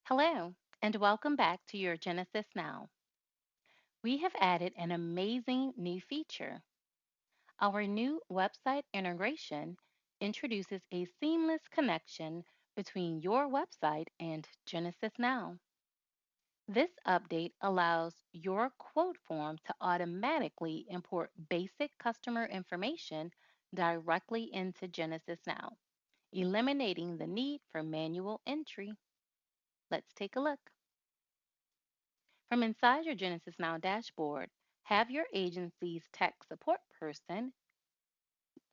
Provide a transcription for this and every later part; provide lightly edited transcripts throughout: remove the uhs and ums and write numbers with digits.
Hello, and welcome back to your Genesis Now. We have added an amazing new feature. Our new website integration introduces a seamless connection between your website and Genesis Now. This update allows your quote form to automatically import basic customer information directly into Genesis Now, eliminating the need for manual entry. Let's take a look. From inside your Genesis Now dashboard, have your agency's tech support person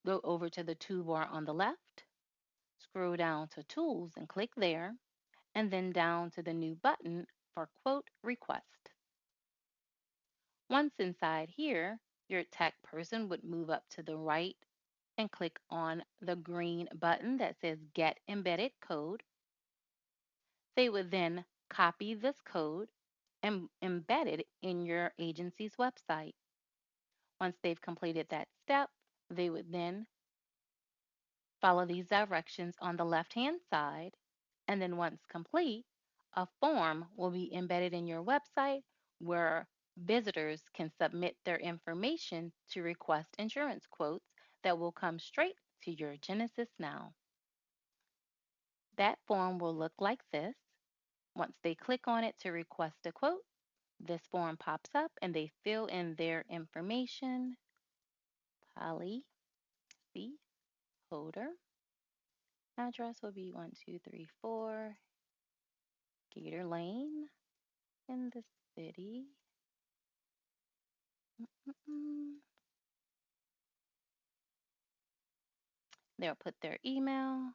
go over to the toolbar on the left, scroll down to Tools and click there, and then down to the new button for Quote Request. Once inside here, your tech person would move up to the right and click on the green button that says Get Embedded Code. They would then copy this code and embed it in your agency's website. Once they've completed that step, they would then follow these directions on the left-hand side. And then once complete, a form will be embedded in your website where visitors can submit their information to request insurance quotes that will come straight to your Genesis Now. That form will look like this. Once they click on it to request a quote, this form pops up and they fill in their information, policy holder. Address will be 1234 Gator Lane in the city. Mm-mm. They'll put their email,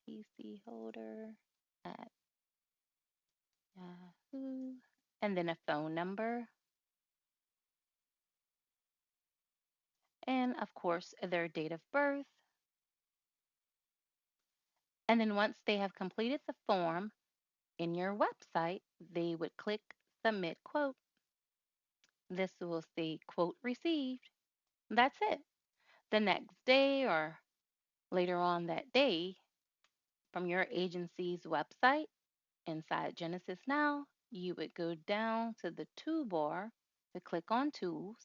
PC holder at Yahoo, and then a phone number, and of course, their date of birth. And then once they have completed the form in your website, they would click Submit Quote. This will say Quote Received. That's it. The next day or later on that day, from your agency's website inside Genesis Now, you would go down to the toolbar to click on Tools,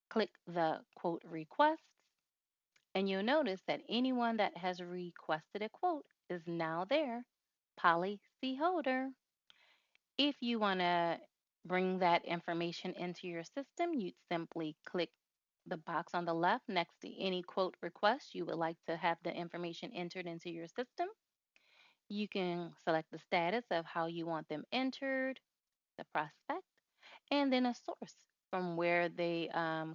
click the quote requests, and you'll notice that anyone that has requested a quote is now there, policy holder. If you want to bring that information into your system, you'd simply click the box on the left next to any quote request you would like to have the information entered into your system. You can select the status of how you want them entered, the prospect, and then a source from where they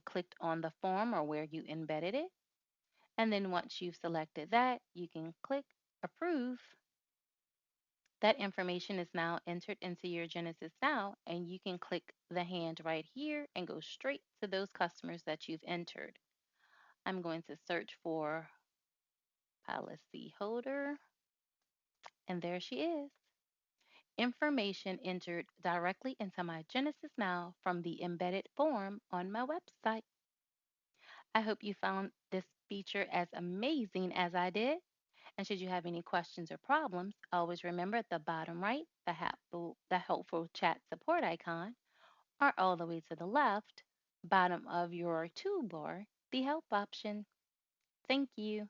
clicked on the form or where you embedded it. And then once you've selected that, you can click approve. That information is now entered into your Genesis Now, and you can click the hand right here and go straight to those customers that you've entered. I'm going to search for policy holder, and there she is. Information entered directly into my Genesis Now from the embedded form on my website. I hope you found this feature as amazing as I did. And should you have any questions or problems, always remember at the bottom right, the helpful chat support icon, or all the way to the left, bottom of your toolbar, the help option. Thank you.